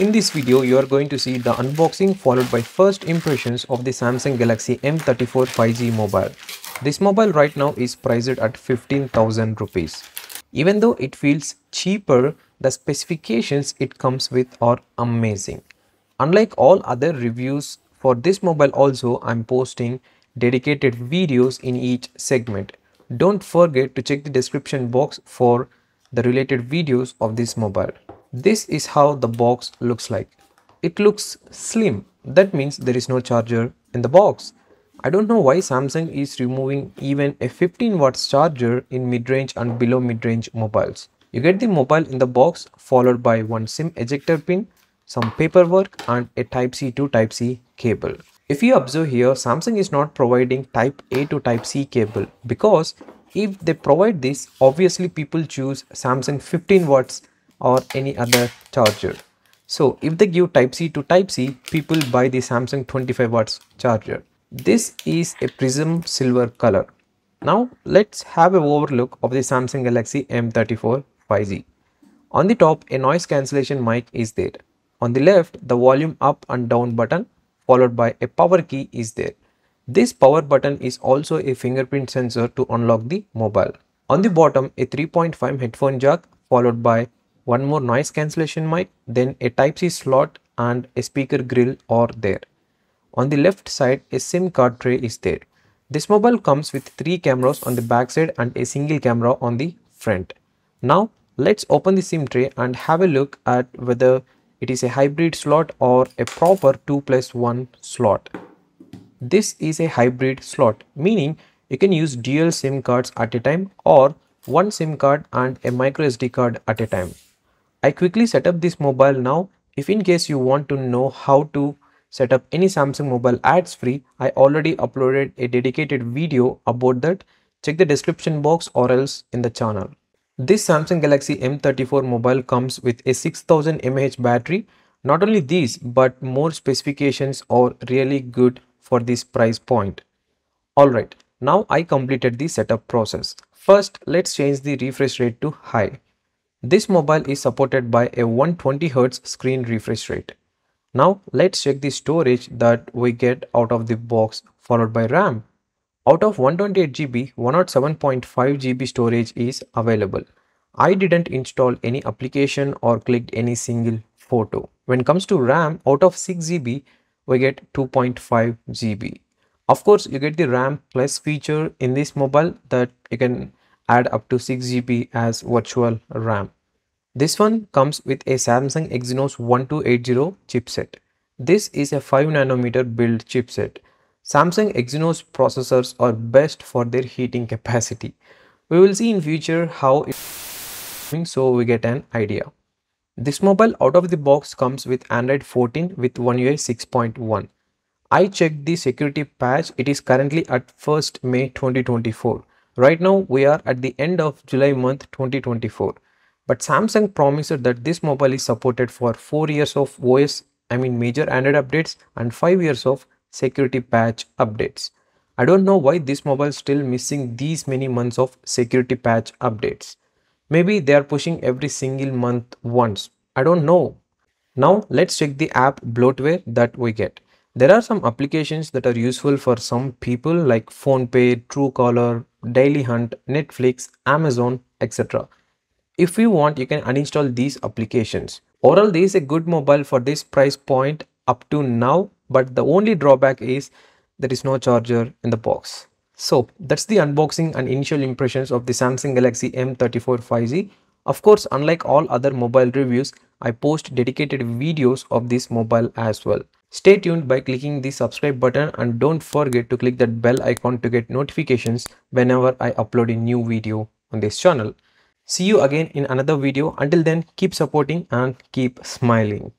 In this video, you are going to see the unboxing followed by first impressions of the Samsung Galaxy M34 5G mobile. This mobile right now is priced at 15,000 rupees. Even though it feels cheaper, the specifications it comes with are amazing. Unlike all other reviews for this mobile also, I'm posting dedicated videos in each segment. Don't forget to check the description box for the related videos of this mobile. This is how the box looks like. It looks slim. That means there is no charger in the box. I don't know why Samsung is removing even a 15 watts charger in mid-range and below mid-range mobiles. You get the mobile in the box followed by one SIM ejector pin, some paperwork and a Type-C to Type-C cable. If you observe here, Samsung is not providing Type A to Type-C cable because if they provide this, obviously people choose Samsung 15 watts or any other charger. So if they give Type-C to Type-C, people buy the Samsung 25 watts charger. This is a prism silver color. Now let's have an overlook of the Samsung Galaxy M34 5G. On the top, a noise cancellation mic is there. On the left, the volume up and down button followed by a power key is there. This power button is also a fingerprint sensor to unlock the mobile. On the bottom, a 3.5 headphone jack followed by one more noise cancellation mic, then a Type-C slot and a speaker grill are there. On the left side, a SIM card tray is there. This mobile comes with 3 cameras on the back side and a single camera on the front. Now, let's open the SIM tray and have a look at whether it is a hybrid slot or a proper 2+1 slot. This is a hybrid slot, meaning you can use dual SIM cards at a time or one SIM card and a micro SD card at a time. I quickly set up this mobile now. If in case you want to know how to set up any Samsung mobile ads free, I already uploaded a dedicated video about that. Check the description box or else in the channel. This Samsung Galaxy M34 mobile comes with a 6000 mAh battery. Not only these, but more specifications are really good for this price point. Alright, now I completed the setup process. First, let's change the refresh rate to high. This mobile is supported by a 120Hz screen refresh rate. Now let's check the storage that we get out of the box followed by RAM. Out of 128 GB, 107.5 GB storage is available. I didn't install any application or clicked any single photo. When it comes to RAM, out of 6 GB, we get 2.5 GB. Of course, you get the RAM plus feature in this mobile that you can add up to 6 GB as virtual RAM. This one comes with a Samsung Exynos 1280 chipset. This is a 5nm build chipset. Samsung Exynos processors are best for their heating capacity. We will see in future how it so we get an idea. This mobile out of the box comes with Android 14 with One UI 6.1. I checked the security patch. It is currently at 1st May 2024. Right now we are at the end of July month 2024. But Samsung promised that this mobile is supported for 4 years of major Android updates and 5 years of security patch updates. I don't know why this mobile is still missing these many months of security patch updates. Maybe they are pushing every single month once. I don't know. Now let's check the app bloatware that we get. There are some applications that are useful for some people like PhonePe, Truecaller, Daily Hunt, Netflix, Amazon, etc. If you want, you can uninstall these applications. Overall, this is a good mobile for this price point up to now, but the only drawback is there is no charger in the box. So that's the unboxing and initial impressions of the Samsung Galaxy M34 5G. Of course, unlike all other mobile reviews, I post dedicated videos of this mobile as well. Stay tuned by clicking the subscribe button and don't forget to click that bell icon to get notifications whenever I upload a new video on this channel. See you again in another video. Until then, keep supporting and keep smiling.